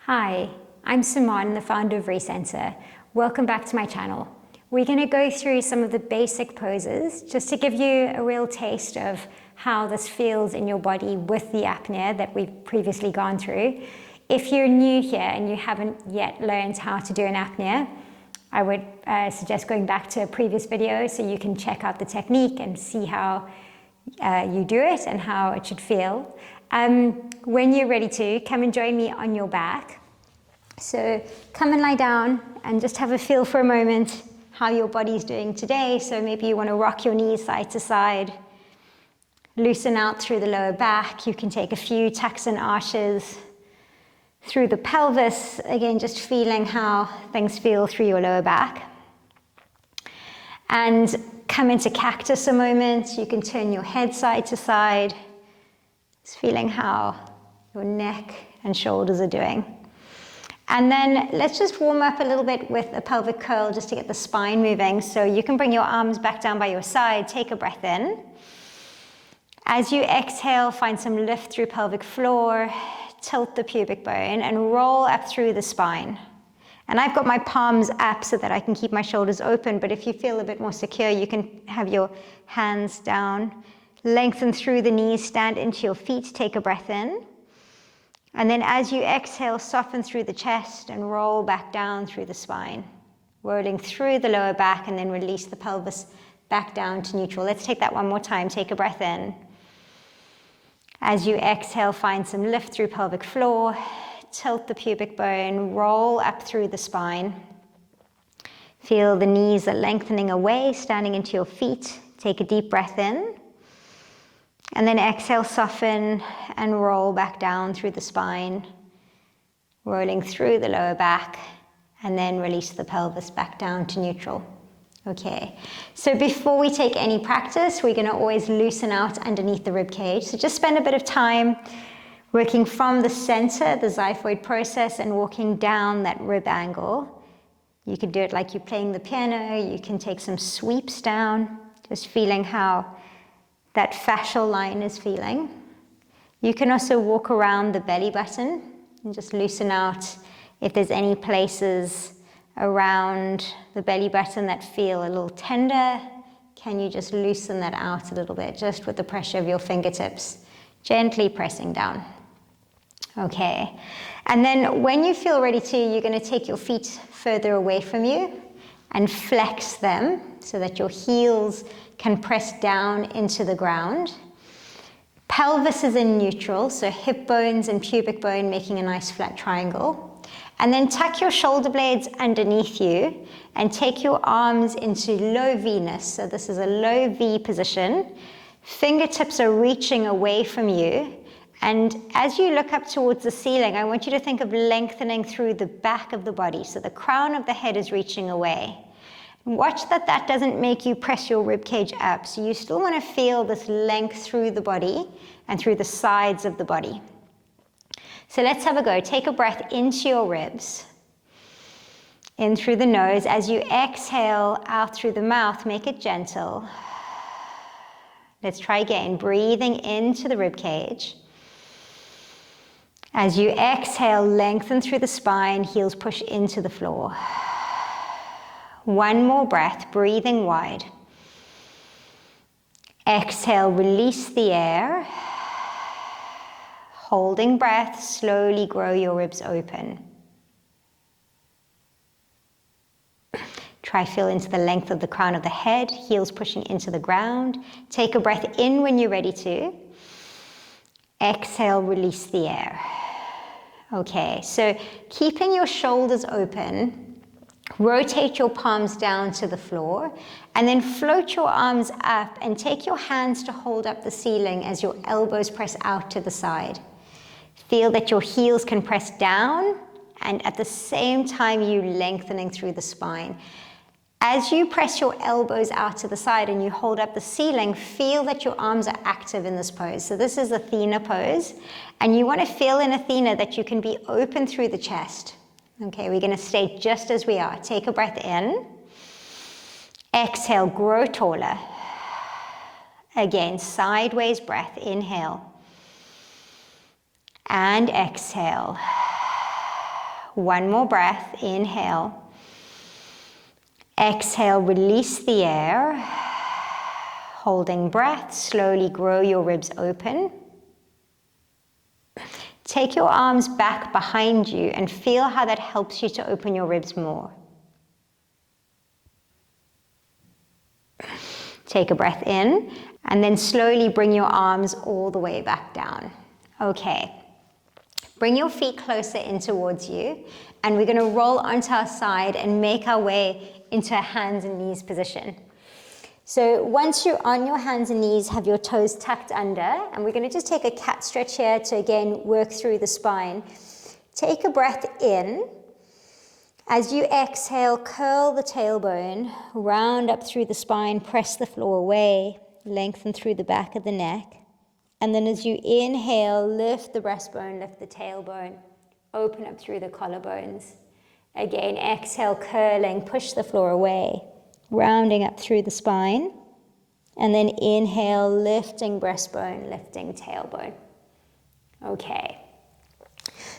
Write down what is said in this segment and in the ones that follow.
Hi, I'm Simone, the founder of Recenter. Welcome back to my channel. We're going to go through some of the basic poses just to give you a real taste of how this feels in your body with the apnea that we've previously gone through. If you're new here and you haven't yet learned how to do an apnea, I would suggest going back to a previous video so you can check out the technique and see how you do it and how it should feel. When you're ready to, come and join me on your back. So come and lie down and just have a feel for a moment how your body's doing today. So maybe you want to rock your knees side to side, loosen out through the lower back. You can take a few tucks and arches through the pelvis. Again, just feeling how things feel through your lower back. And come into cactus a moment. You can turn your head side to side. Just feeling how your neck and shoulders are doing. And then let's just warm up a little bit with a pelvic curl just to get the spine moving. So you can bring your arms back down by your side, take a breath in. As you exhale, find some lift through pelvic floor, tilt the pubic bone and roll up through the spine. And I've got my palms up so that I can keep my shoulders open, but if you feel a bit more secure, you can have your hands down. Lengthen through the knees, stand into your feet, take a breath in. And then as you exhale, soften through the chest and roll back down through the spine. Rolling through the lower back and then release the pelvis back down to neutral. Let's take that one more time. Take a breath in. As you exhale, find some lift through pelvic floor. Tilt the pubic bone, roll up through the spine. Feel the knees are lengthening away, standing into your feet. Take a deep breath in. And then exhale, soften and roll back down through the spine, rolling through the lower back, and then release the pelvis back down to neutral. Okay, so before we take any practice, we're gonna always loosen out underneath the rib cage. So just spend a bit of time working from the center, the xiphoid process, and walking down that rib angle. You can do it like you're playing the piano. You can take some sweeps down, just feeling how that fascial line is feeling. You can also walk around the belly button and just loosen out if there's any places around the belly button that feel a little tender. Can you just loosen that out a little bit, just with the pressure of your fingertips, gently pressing down. Okay, and then when you feel ready to, you're going to take your feet further away from you and flex them so that your heels can press down into the ground. Pelvis is in neutral, so hip bones and pubic bone making a nice flat triangle. And then tuck your shoulder blades underneath you and take your arms into low Venus. So this is a low V position. Fingertips are reaching away from you. And as you look up towards the ceiling, I want you to think of lengthening through the back of the body. So the crown of the head is reaching away. Watch that that doesn't make you press your rib cage up. So you still want to feel this length through the body and through the sides of the body. So let's have a go. Take a breath into your ribs. In through the nose. As you exhale out through the mouth, make it gentle. Let's try again. Breathing into the rib cage. As you exhale, lengthen through the spine, heels push into the floor. One more breath, breathing wide. Exhale, release the air. Holding breath, slowly grow your ribs open. Try feel into the length of the crown of the head, heels pushing into the ground. Take a breath in when you're ready to. Exhale, release the air. Okay, so keeping your shoulders open, rotate your palms down to the floor, and then float your arms up and take your hands to hold up the ceiling as your elbows press out to the side. Feel that your heels can press down, and at the same time you lengthening through the spine. As you press your elbows out to the side and you hold up the ceiling, feel that your arms are active in this pose. So this is Athena pose, and you want to feel in Athena that you can be open through the chest. Okay, we're going to stay just as we are. Take a breath in. Exhale, grow taller. Again, sideways breath, inhale. And exhale. One more breath, inhale. Exhale, release the air. Holding breath, slowly grow your ribs open. Take your arms back behind you and feel how that helps you to open your ribs more. Take a breath in, and then slowly bring your arms all the way back down. Okay. Bring your feet closer in towards you, and we're going to roll onto our side and make our way into a hands and knees position. So once you're on your hands and knees, have your toes tucked under, and we're going to just take a cat stretch here to again work through the spine. Take a breath in. As you exhale, curl the tailbone, round up through the spine, press the floor away, lengthen through the back of the neck. And then as you inhale, lift the breastbone, lift the tailbone, open up through the collarbones. Again, exhale, curling, push the floor away, rounding up through the spine. And then inhale, lifting breastbone, lifting tailbone. Okay.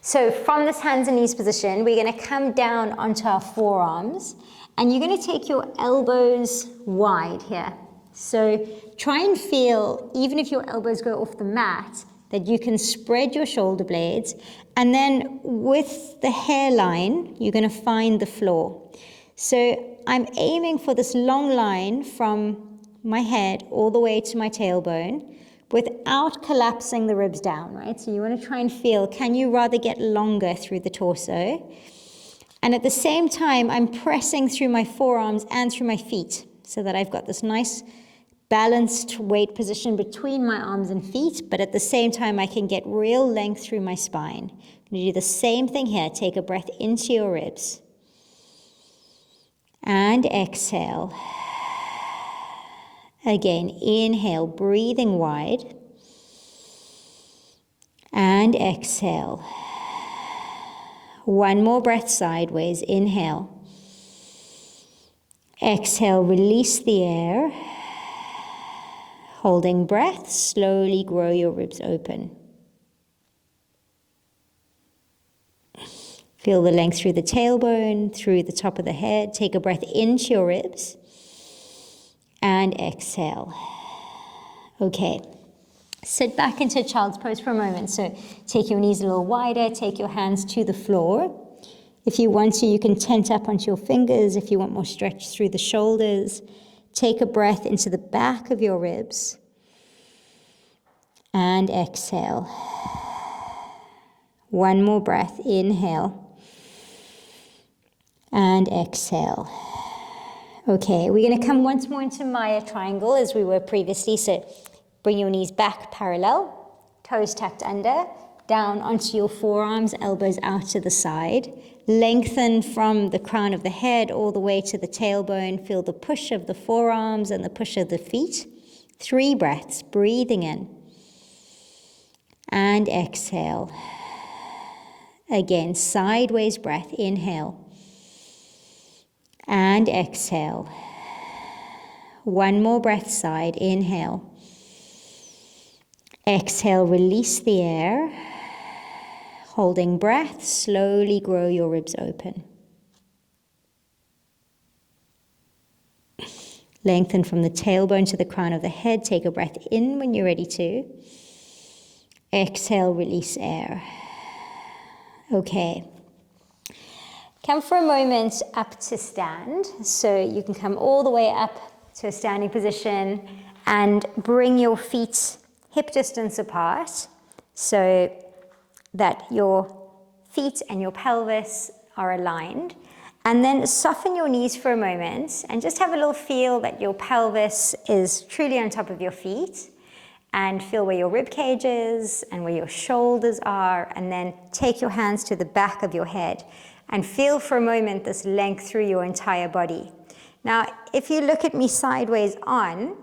So from this hands and knees position, we're going to come down onto our forearms, and you're going to take your elbows wide here. So try and feel, even if your elbows go off the mat, that you can spread your shoulder blades, and then with the hairline, you're going to find the floor. So I'm aiming for this long line from my head all the way to my tailbone without collapsing the ribs down, right? So you want to try and feel, can you rather get longer through the torso? And at the same time, I'm pressing through my forearms and through my feet so that I've got this nice balanced weight position between my arms and feet, but at the same time, I can get real length through my spine. I'm going to do the same thing here. Take a breath into your ribs. And exhale. Again, inhale, breathing wide. And exhale. One more breath sideways. Inhale. Exhale, release the air. Holding breath, slowly grow your ribs open. Feel the length through the tailbone, through the top of the head. Take a breath into your ribs. And exhale. Okay. Sit back into child's pose for a moment. So take your knees a little wider. Take your hands to the floor. If you want to, you can tent up onto your fingers. If you want more stretch through the shoulders. Take a breath into the back of your ribs. And exhale. One more breath. Inhale. And exhale. Okay, we're going to come once more into Maya triangle as we were previously. So bring your knees back parallel, toes tucked under, down onto your forearms, elbows out to the side. Lengthen from the crown of the head all the way to the tailbone. Feel the push of the forearms and the push of the feet. 3 breaths, breathing in. And exhale. Again, sideways breath, inhale. And exhale. One more breath side, inhale. Exhale, release the air. Holding breath, slowly grow your ribs open. Lengthen from the tailbone to the crown of the head. Take a breath in when you're ready to. Exhale, release air. Okay. Come for a moment up to stand. So you can come all the way up to a standing position and bring your feet hip distance apart so that your feet and your pelvis are aligned. And then soften your knees for a moment and just have a little feel that your pelvis is truly on top of your feet, and feel where your rib cage is and where your shoulders are, and then take your hands to the back of your head and feel for a moment this length through your entire body. Now, if you look at me sideways on,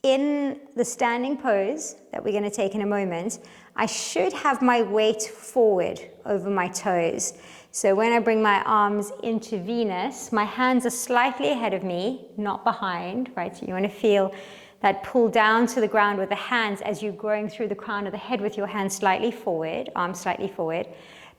in the standing pose that we're going to take in a moment, I should have my weight forward over my toes. So when I bring my arms into Venus, my hands are slightly ahead of me, not behind, right? So you want to feel that pull down to the ground with the hands as you're growing through the crown of the head with your hands slightly forward, arms slightly forward.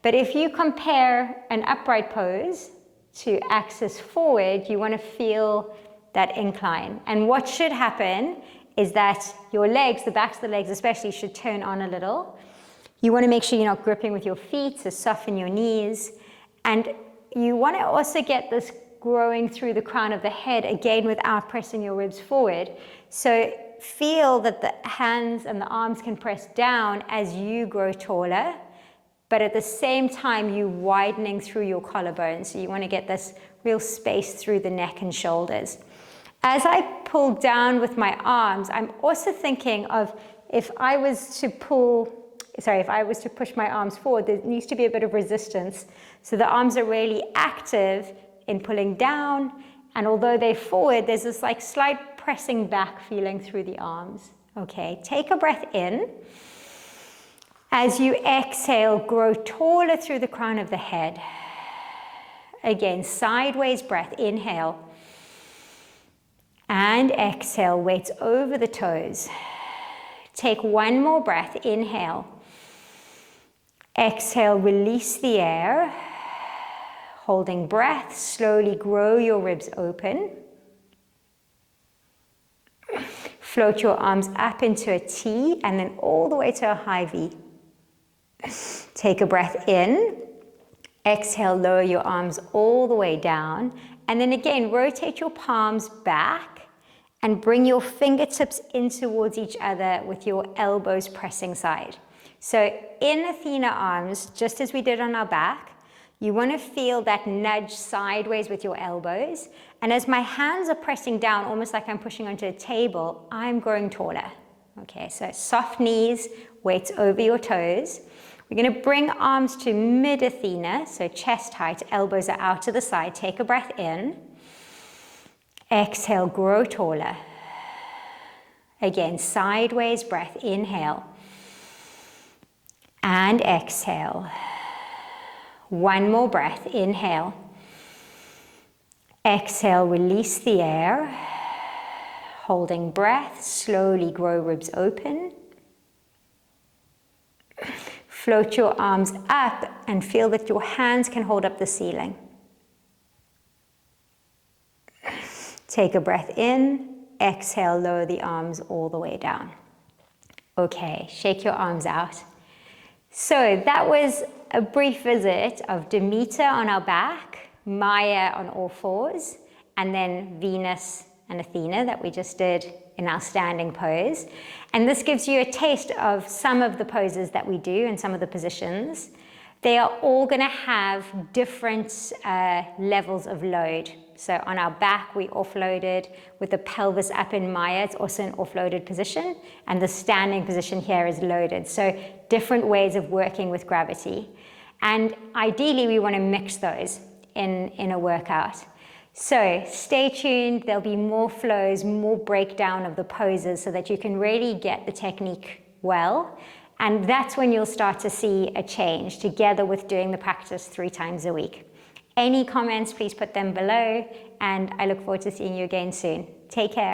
But if you compare an upright pose to axis forward, you want to feel that incline. And what should happen is that your legs, the backs of the legs especially, should turn on a little. You want to make sure you're not gripping with your feet, so soften your knees. And you want to also get this growing through the crown of the head, again without pressing your ribs forward. So feel that the hands and the arms can press down as you grow taller, but at the same time you widening through your collarbone. So you want to get this real space through the neck and shoulders. As I pull down with my arms, I'm also thinking of if I was to push my arms forward, there needs to be a bit of resistance. So the arms are really active in pulling down, and although they're forward, there's this like slight pressing back feeling through the arms. Okay, take a breath in. As you exhale, grow taller through the crown of the head. Again, sideways breath, inhale. And exhale, weights over the toes. Take one more breath, inhale. Exhale, release the air. Holding breath, slowly grow your ribs open. Float your arms up into a T and then all the way to a high V. Take a breath in. Exhale, lower your arms all the way down. And then again, rotate your palms back and bring your fingertips in towards each other with your elbows pressing side. So in Athena arms, just as we did on our back, you want to feel that nudge sideways with your elbows. And as my hands are pressing down, almost like I'm pushing onto a table, I'm growing taller. Okay, so soft knees, weights over your toes. We're going to bring arms to mid-Athena, so chest height, elbows are out to the side. Take a breath in. Exhale, grow taller. Again, sideways breath, inhale. And exhale. One more breath, inhale. Exhale, release the air. Holding breath, slowly grow ribs open. Float your arms up and feel that your hands can hold up the ceiling. Take a breath in, exhale, lower the arms all the way down. Okay, shake your arms out. So that was a brief visit of Demeter on our back, Maya on all fours, and then Venus and Athena that we just did in our standing pose. And this gives you a taste of some of the poses that we do and some of the positions. They are all going to have different levels of load. So on our back, we offloaded with the pelvis up in Maya. It's also an offloaded position. And the standing position here is loaded. So different ways of working with gravity. And ideally, we want to mix those in a workout. So stay tuned. There'll be more flows, more breakdown of the poses so that you can really get the technique well. And that's when you'll start to see a change together with doing the practice 3 times a week. Any comments, please put them below, and I look forward to seeing you again soon. Take care.